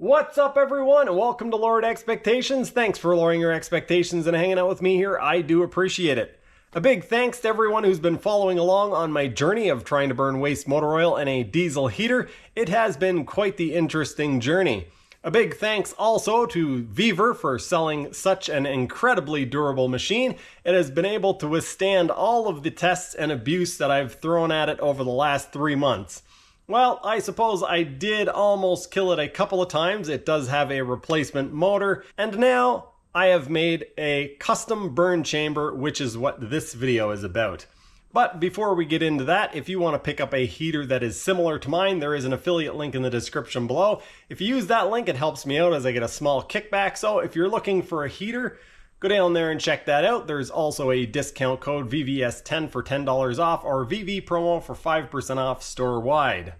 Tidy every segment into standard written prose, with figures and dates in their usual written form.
What's up, everyone, and welcome to Lowered Expectations. Thanks for lowering your expectations and hanging out with me here. I do appreciate it. A big thanks to everyone who's been following along on my journey of trying to burn waste motor oil in a diesel heater. It has been quite the interesting journey. A big thanks also to VEVOR for selling such an incredibly durable machine. It has been able to withstand all of the tests and abuse that I've thrown at it over the last 3 months. Well, I suppose I did almost kill it a couple of times. It does have a replacement motor, and now I have made a custom burn chamber, which is what this video is about. But before we get into that, if you want to pick up a heater that is similar to mine, there is an affiliate link in the description below. If you use that link, it helps me out as I get a small kickback. So if you're looking for a heater, go down there and check that out. There's also a discount code VVS10 for $10 off, or VV promo for 5% off store-wide.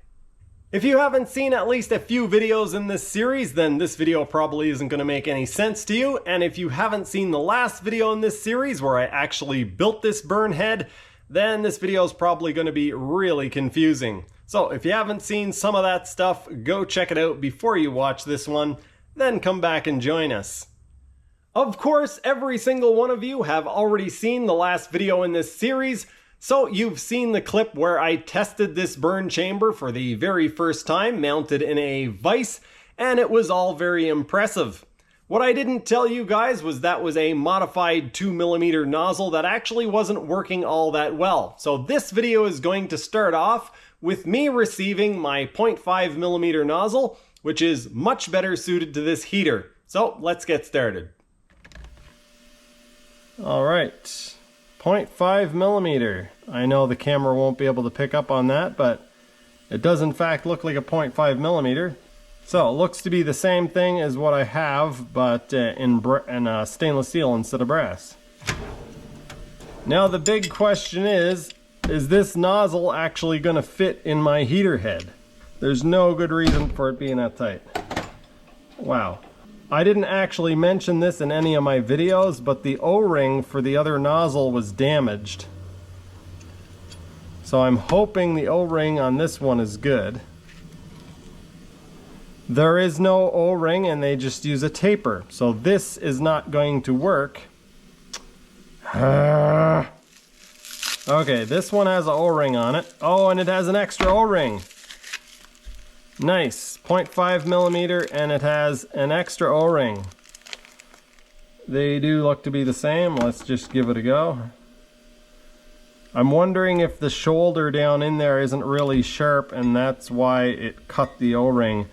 If you haven't seen at least a few videos in this series, then this video probably isn't going to make any sense to you. And if you haven't seen the last video in this series where I actually built this burn head, then this video is probably going to be really confusing. So if you haven't seen some of that stuff, go check it out before you watch this one, then come back and join us. Of course, every single one of you have already seen the last video in this series, so you've seen the clip where I tested this burn chamber for the very first time, mounted in a vise, and it was all very impressive. What I didn't tell you guys was that was a modified 2mm nozzle that actually wasn't working all that well. So this video is going to start off with me receiving my 0.5mm nozzle, which is much better suited to this heater. So let's get started. All right. 0.5mm. I know the camera won't be able to pick up on that, but it does in fact look like a 0.5mm. So it looks to be the same thing as what I have, but in stainless steel instead of brass. Now the big question is this nozzle actually going to fit in my heater head? There's no good reason for it being that tight. Wow. I didn't actually mention this in any of my videos, but the O-ring for the other nozzle was damaged. So I'm hoping the O-ring on this one is good. There is no O-ring and they just use a taper. So this is not going to work. Okay, this one has an O-ring on it. Oh, and it has an extra O-ring. Nice, 0.5mm, and it has an extra O-ring. They do look to be the same. Let's just give it a go. I'm wondering if the shoulder down in there isn't really sharp and that's why it cut the O-ring.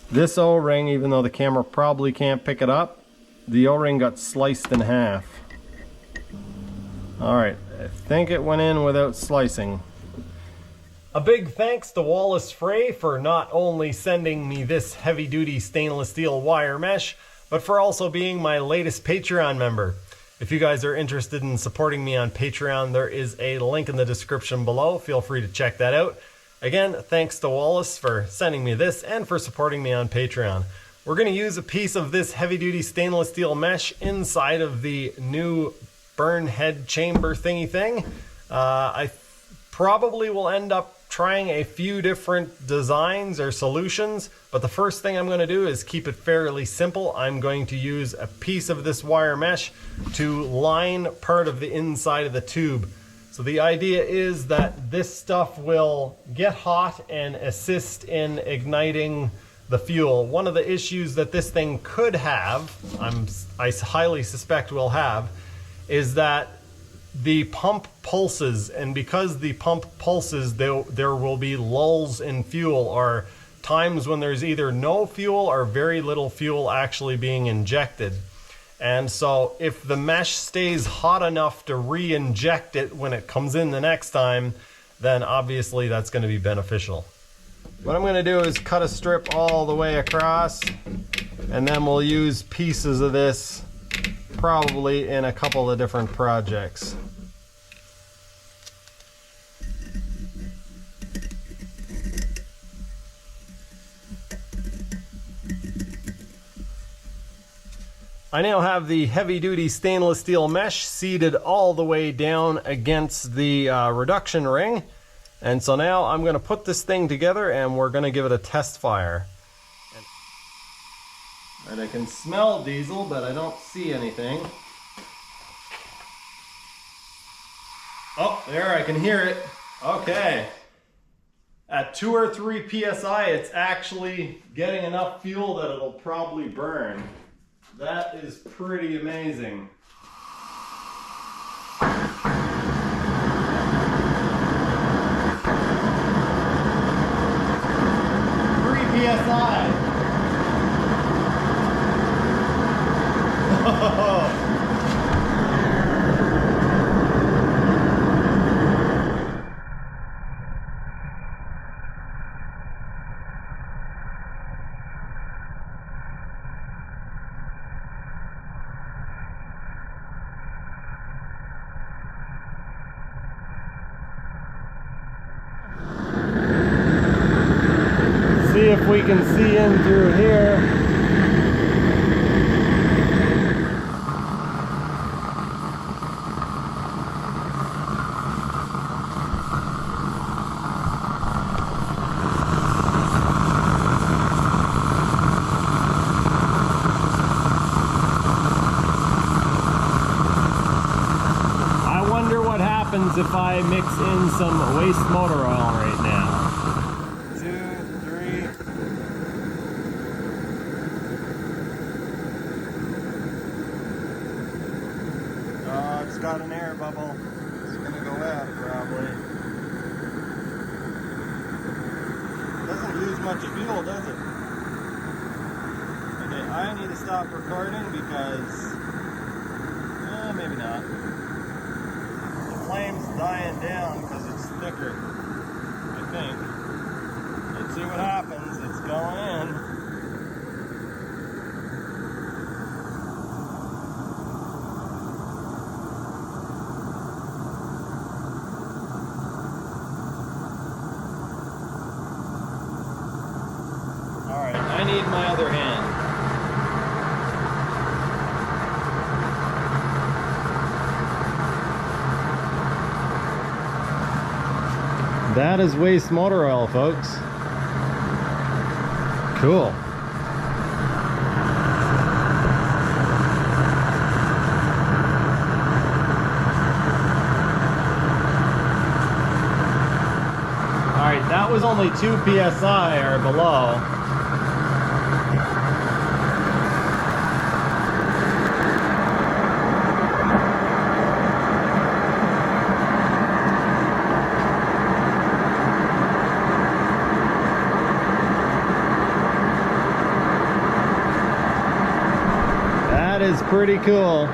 This O-ring, even though the camera probably can't pick it up, the O-ring got sliced in half. Alright, I think it went in without slicing. A big thanks to Wallace Frey for not only sending me this heavy-duty stainless steel wire mesh, but for also being my latest Patreon member. If you guys are interested in supporting me on Patreon, there is a link in the description below. Feel free to check that out. Again, thanks to Wallace for sending me this and for supporting me on Patreon. We're going to use a piece of this heavy-duty stainless steel mesh inside of the new burn head chamber thingy thing. I probably will end up trying a few different designs or solutions, but the first thing I'm going to do is keep it fairly simple. I'm going to use a piece of this wire mesh to line part of the inside of the tube. So the idea is that this stuff will get hot and assist in igniting the fuel. One of the issues that this thing could have, I highly suspect will have, is that the pump pulses, and because the pump pulses, there will be lulls in fuel, or times when there's either no fuel or very little fuel actually being injected. And so if the mesh stays hot enough to re-inject it when it comes in the next time, then obviously that's going to be beneficial. What I'm going to do is cut a strip all the way across, and then we'll use pieces of this probably in a couple of different projects. I now have the heavy-duty stainless steel mesh seated all the way down against the reduction ring. And so now I'm going to put this thing together and we're going to give it a test fire. Right, I can smell diesel, but I don't see anything. Oh, there, I can hear it. Okay. At 2 or 3 psi, it's actually getting enough fuel that it'll probably burn. That is pretty amazing. 3 psi. See if we can see in through here. I wonder what happens if I mix in some waste motor oil right now. It's got an air bubble. It's gonna go out probably. Doesn't use much fuel, does it? Okay, I need to stop recording because maybe not. The flame's dying down because it's thicker, I think. Let's see what happens. It's going in. I need my other hand. That is waste motor oil, folks. Cool. Alright, that was only 2 psi or below. That is pretty cool.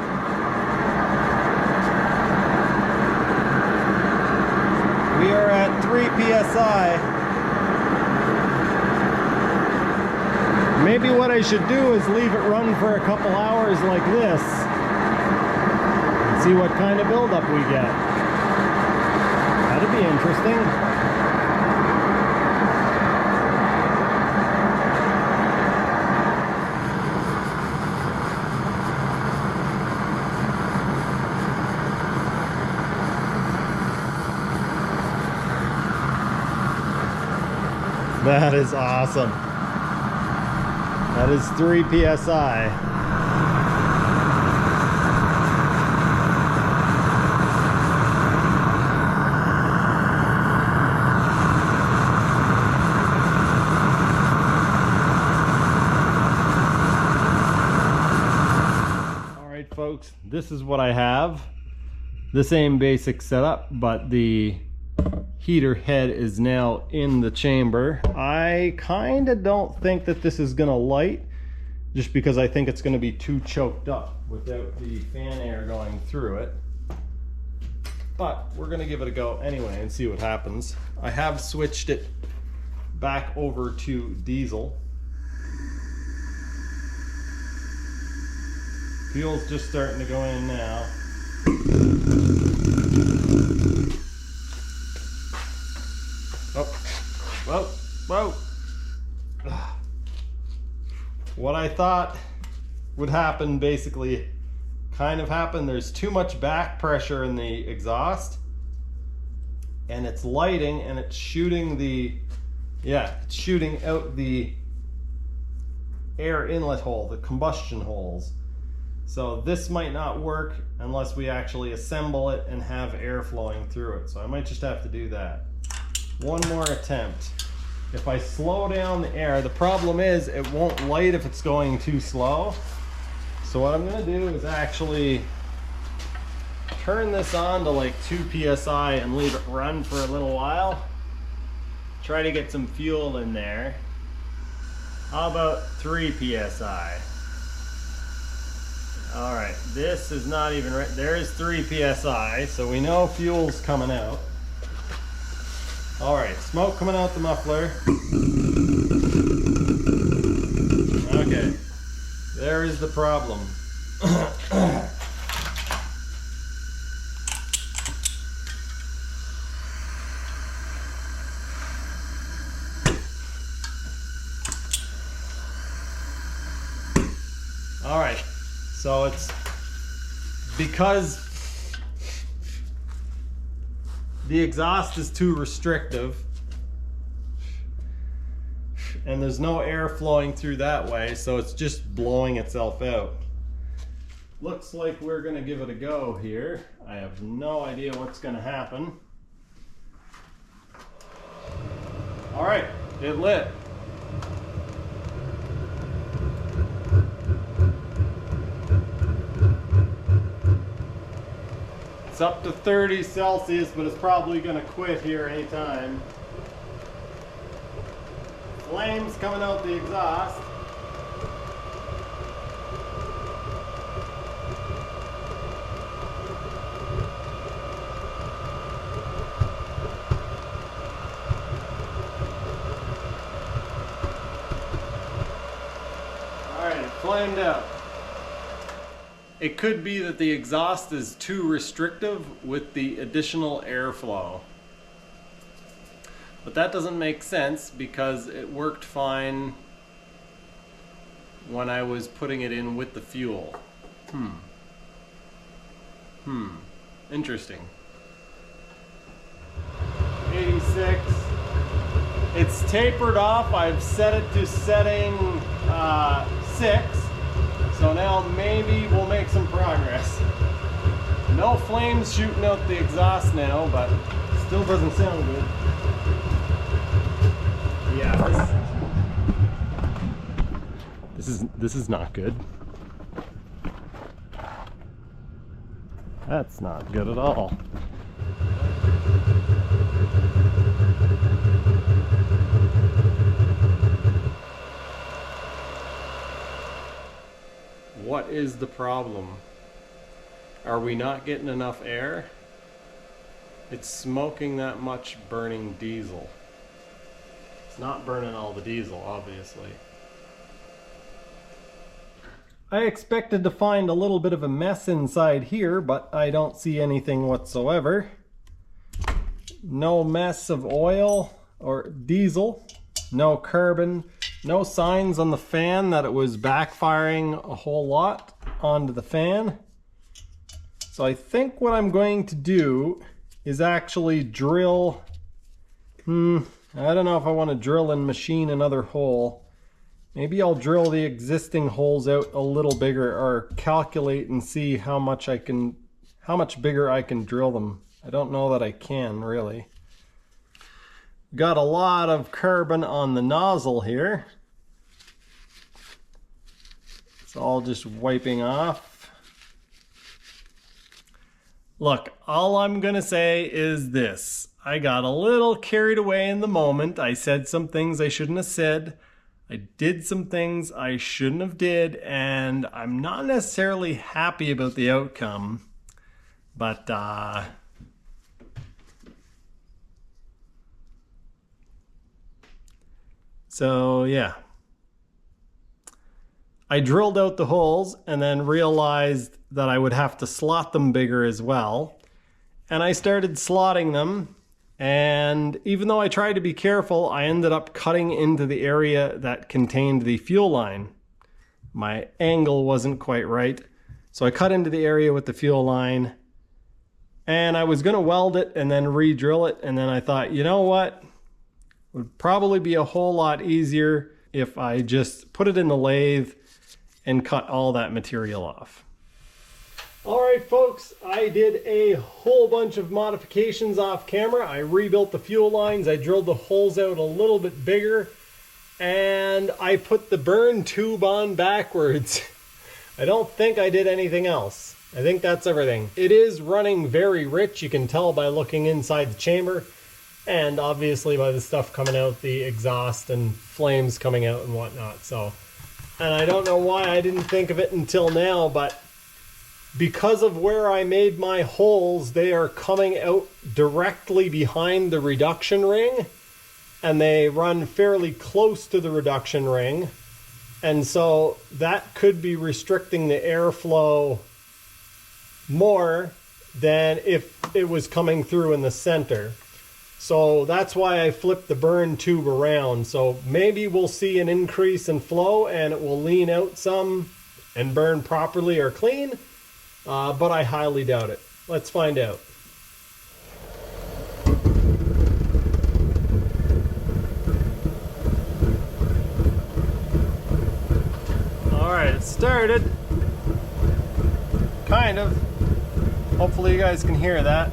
We are at 3 psi. Maybe what I should do is leave it run for a couple hours like this and see what kind of buildup we get. That'd be interesting. That is awesome. That is 3 psi. All right, folks, this is what I have. The same basic setup, but the heater head is now in the chamber. I kind of don't think that this is gonna light, just because I think it's gonna be too choked up without the fan air going through it. But we're gonna give it a go anyway and see what happens. I have switched it back over to diesel. Fuel's just starting to go in now. Oh, whoa, whoa. What I thought would happen basically kind of happened. There's too much back pressure in the exhaust, and it's lighting and it's shooting the, it's shooting out the air inlet hole, the combustion holes. So this might not work unless we actually assemble it and have air flowing through it. So I might just have to do that. One more attempt. If I slow down the air, the problem is it won't light if it's going too slow. So what I'm gonna do is actually turn this on to like 2 psi and leave it run for a little while. Try to get some fuel in there. How about 3 psi? All right, this is not even right. There is 3 psi, so we know fuel's coming out. All right, smoke coming out the muffler. Okay, there is the problem. All right, so it's because the exhaust is too restrictive and there's no air flowing through that way, so it's just blowing itself out. Looks like we're gonna give it a go here. I have no idea what's gonna happen. All right, it lit. It's up to 30 Celsius, but it's probably gonna quit here anytime. Flames coming out the exhaust. All right, it flamed out. It could be that the exhaust is too restrictive with the additional airflow. But that doesn't make sense because it worked fine when I was putting it in with the fuel. Interesting. 86. It's tapered off. I've set it to setting 6. So now maybe we'll make some progress. No flames shooting out the exhaust now, but still doesn't sound good. Yeah, this is not good. That's not good at all. What is the problem? Are we not getting enough air? It's smoking that much burning diesel. It's not burning all the diesel, obviously. I expected to find a little bit of a mess inside here, but I don't see anything whatsoever. No mess of oil or diesel, no carbon, no signs on the fan that it was backfiring a whole lot onto the fan. So I think what I'm going to do is actually drill, I don't know if I want to drill and machine another hole. Maybe I'll drill the existing holes out a little bigger, or calculate and see how much bigger I can drill them. I don't know that I can really. Got a lot of carbon on the nozzle here. It's all just wiping off. Look, all I'm gonna say is this. I got a little carried away in the moment. I said some things I shouldn't have said. I did some things I shouldn't have did, and I'm not necessarily happy about the outcome. But so yeah. I drilled out the holes and then realized that I would have to slot them bigger as well. And I started slotting them. And even though I tried to be careful, I ended up cutting into the area that contained the fuel line. My angle wasn't quite right. So I cut into the area with the fuel line. And I was going to weld it and then re-drill it. And then I thought, you know what? It would probably be a whole lot easier if I just put it in the lathe and cut all that material off. All right, folks, I did a whole bunch of modifications off camera. I rebuilt the fuel lines, I drilled the holes out a little bit bigger, and I put the burn tube on backwards. I don't think I did anything else. I think that's everything. It is running very rich. You can tell by looking inside the chamber, and obviously by the stuff coming out, the exhaust and flames coming out and whatnot. So, and I don't know why I didn't think of it until now, but because of where I made my holes, they are coming out directly behind the reduction ring, and they run fairly close to the reduction ring. And so that could be restricting the airflow more than if it was coming through in the center. So that's why I flipped the burn tube around. So maybe we'll see an increase in flow and it will lean out some and burn properly or clean. But I highly doubt it. Let's find out. All right, it started. Kind of. Hopefully you guys can hear that.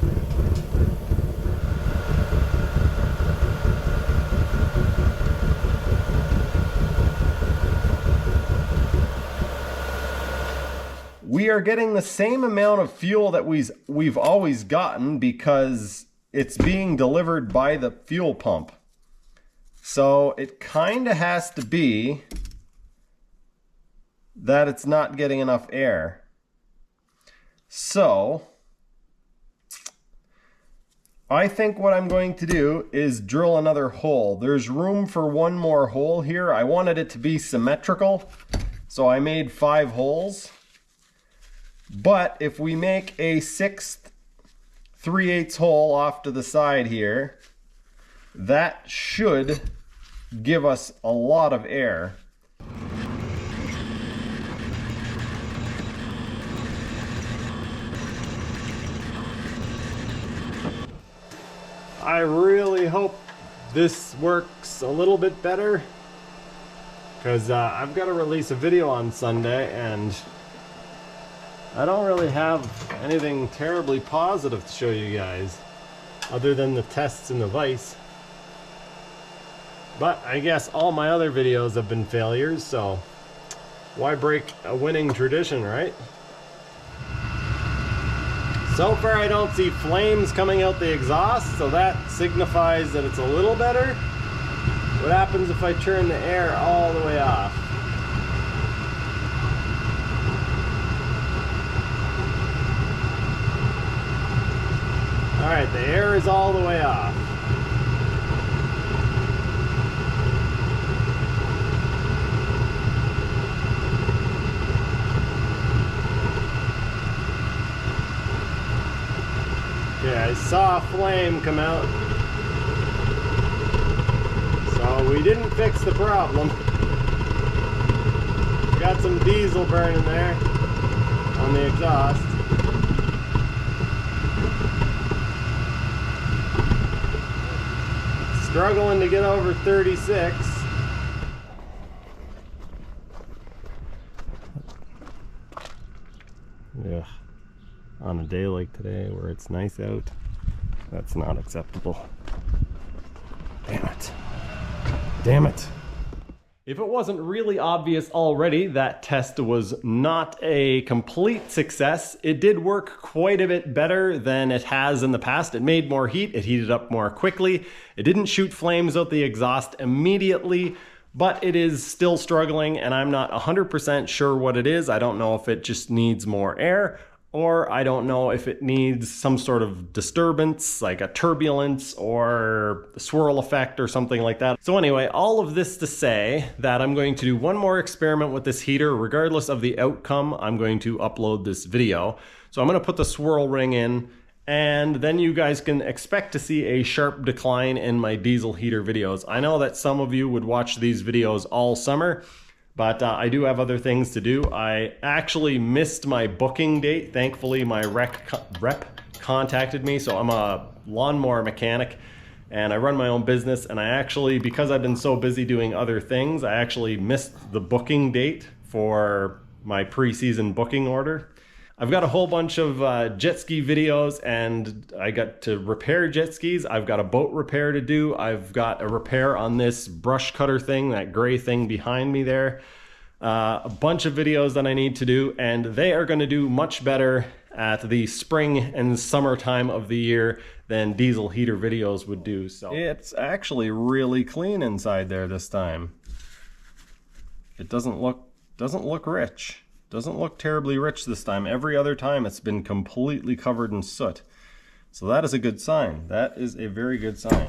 We are getting the same amount of fuel that we've always gotten because it's being delivered by the fuel pump. So it kind of has to be that it's not getting enough air. So I think what I'm going to do is drill another hole. There's room for one more hole here. I wanted it to be symmetrical, so I made 5 holes. But if we make a 6 3/8 hole off to the side here, that should give us a lot of air. I really hope this works a little bit better, because I've got to release a video on Sunday and I don't really have anything terribly positive to show you guys other than the tests in the vise. But I guess all my other videos have been failures, so why break a winning tradition, right? So far I don't see flames coming out the exhaust, so that signifies that it's a little better. What happens if I turn the air all the way off? Alright, the air is all the way off. Okay, I saw a flame come out. So we didn't fix the problem. Got some diesel burning there on the exhaust. Struggling to get over 36. Yeah, on a day like today where it's nice out, that's not acceptable. Damn it. Damn it. If it wasn't really obvious already, that test was not a complete success. It did work quite a bit better than it has in the past. It made more heat, it heated up more quickly. It didn't shoot flames out the exhaust immediately, but it is still struggling and I'm not 100% sure what it is. I don't know if it just needs more air, or I don't know if it needs some sort of disturbance, like a turbulence or a swirl effect or something like that. So anyway, all of this to say that I'm going to do one more experiment with this heater. Regardless of the outcome, I'm going to upload this video. So I'm going to put the swirl ring in, and then you guys can expect to see a sharp decline in my diesel heater videos. I know that some of you would watch these videos all summer, but I do have other things to do. I actually missed my booking date. Thankfully, my rep contacted me, so I'm a lawnmower mechanic, and I run my own business, and I actually, because I've been so busy doing other things, I actually missed the booking date for my pre-season booking order. I've got a whole bunch of jet ski videos, and I got to repair jet skis. I've got a boat repair to do. I've got a repair on this brush cutter thing, that gray thing behind me there. A bunch of videos that I need to do, and they are going to do much better at the spring and summertime of the year than diesel heater videos would do. So it's actually really clean inside there this time. It doesn't look rich. Doesn't look terribly rich this time. Every other time it's been completely covered in soot. So that is a good sign. That is a very good sign.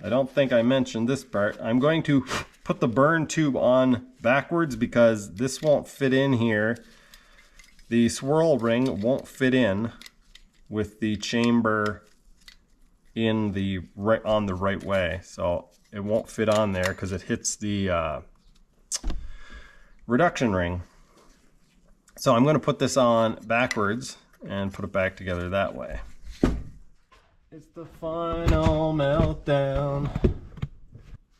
I don't think I mentioned this part. I'm going to put the burn tube on backwards because this won't fit in here. The swirl ring won't fit in with the chamber in the on the right way. So it won't fit on there because it hits the reduction ring. So I'm going to put this on backwards and put it back together that way. It's the final meltdown.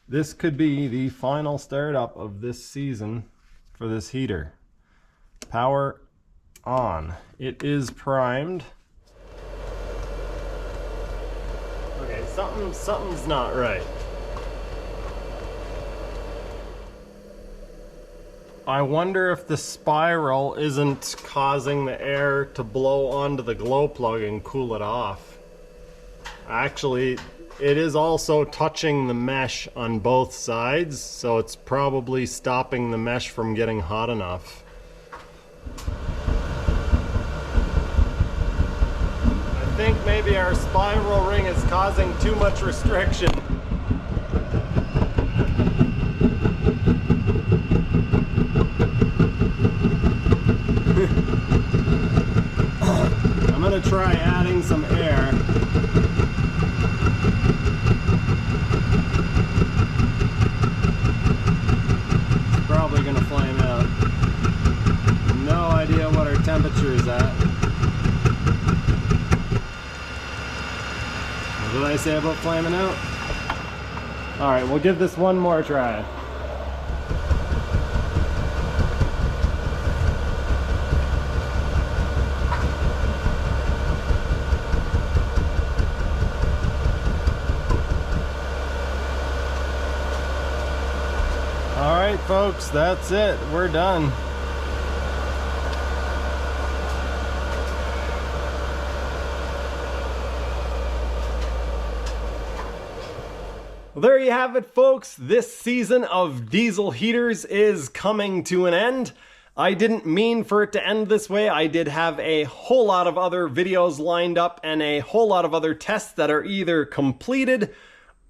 This could be the final startup of this season for this heater. Power on. It is primed. Okay, something's not right. I wonder if the spiral isn't causing the air to blow onto the glow plug and cool it off. Actually, it is also touching the mesh on both sides, so it's probably stopping the mesh from getting hot enough. I think maybe our spiral ring is causing too much restriction. I'm gonna try adding some air. It's probably gonna flame out. No idea what our temperature is at. What did I say about flaming out? Alright, we'll give this one more try. Alright folks, that's it. We're done. Well, there you have it folks. This season of diesel heaters is coming to an end. I didn't mean for it to end this way. I did have a whole lot of other videos lined up and a whole lot of other tests that are either completed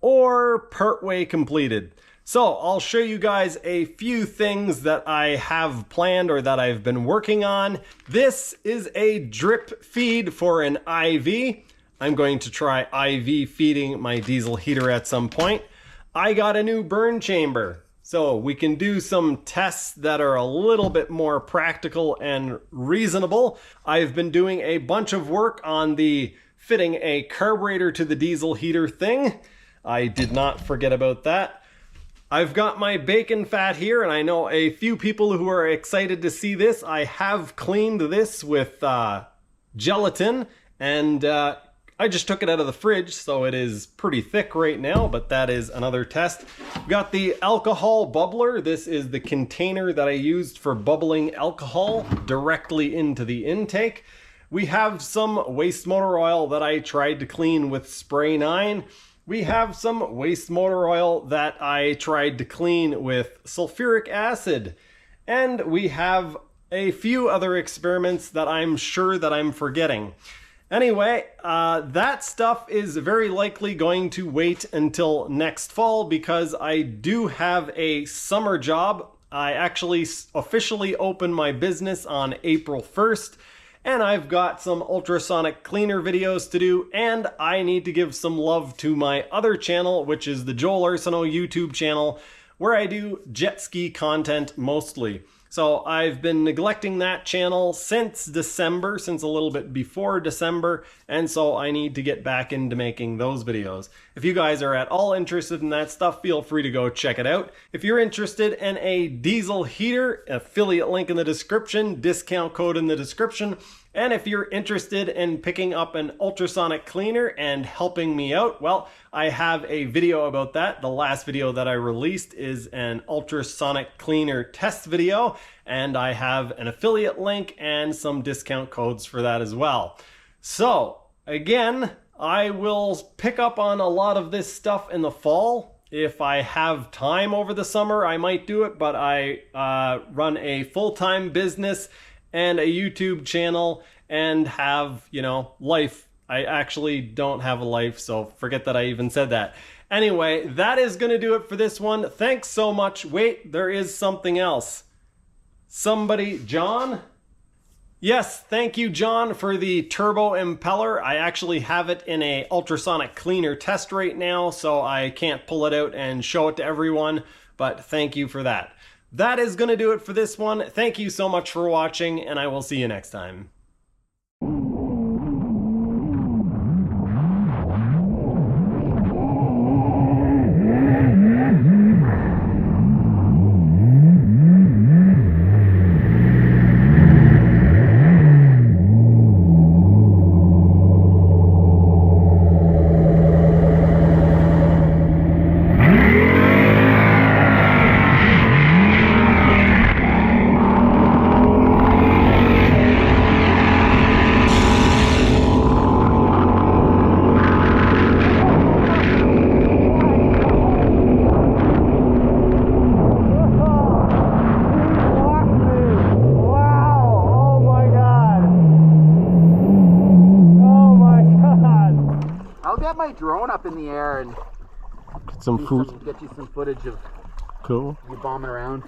or partway completed. So I'll show you guys a few things that I have planned or that I've been working on. This is a drip feed for an IV. I'm going to try IV feeding my diesel heater at some point. I got a new burn chamber, so we can do some tests that are a little bit more practical and reasonable. I've been doing a bunch of work on the fitting a carburetor to the diesel heater thing. I did not forget about that. I've got my bacon fat here, and I know a few people who are excited to see this. I have cleaned this with gelatin, and I just took it out of the fridge, so it is pretty thick right now, but that is another test. We've got the alcohol bubbler. This is the container that I used for bubbling alcohol directly into the intake. We have some waste motor oil that I tried to clean with Spray 9. We have some waste motor oil that I tried to clean with sulfuric acid. And we have a few other experiments that I'm sure that I'm forgetting. Anyway, that stuff is very likely going to wait until next fall because I do have a summer job. I actually officially opened my business on April 1st. And I've got some ultrasonic cleaner videos to do, and I need to give some love to my other channel, which is the Joel Arsenault YouTube channel, where I do jet ski content mostly. So I've been neglecting that channel since December, since a little bit before December, and so I need to get back into making those videos. If you guys are at all interested in that stuff, feel free to go check it out. If you're interested in a diesel heater, affiliate link in the description, discount code in the description. And if you're interested in picking up an ultrasonic cleaner and helping me out, well, I have a video about that. The last video that I released is an ultrasonic cleaner test video, and I have an affiliate link and some discount codes for that as well. So, again, I will pick up on a lot of this stuff in the fall. If I have time over the summer, I might do it, but I run a full-time business and a YouTube channel and have, you know, life. I actually don't have a life, so forget that I even said that. Anyway, that is going to do it for this one. Thanks so much. Wait, there is something else. Somebody, John? Yes, thank you, John, for the turbo impeller. I actually have it in a ultrasonic cleaner test right now, so I can't pull it out and show it to everyone, but thank you for that. That is going to do it for this one. Thank you so much for watching, and I will see you next time. Get my drone up in the air and get some food. Get you some footage of cool. you bombing around.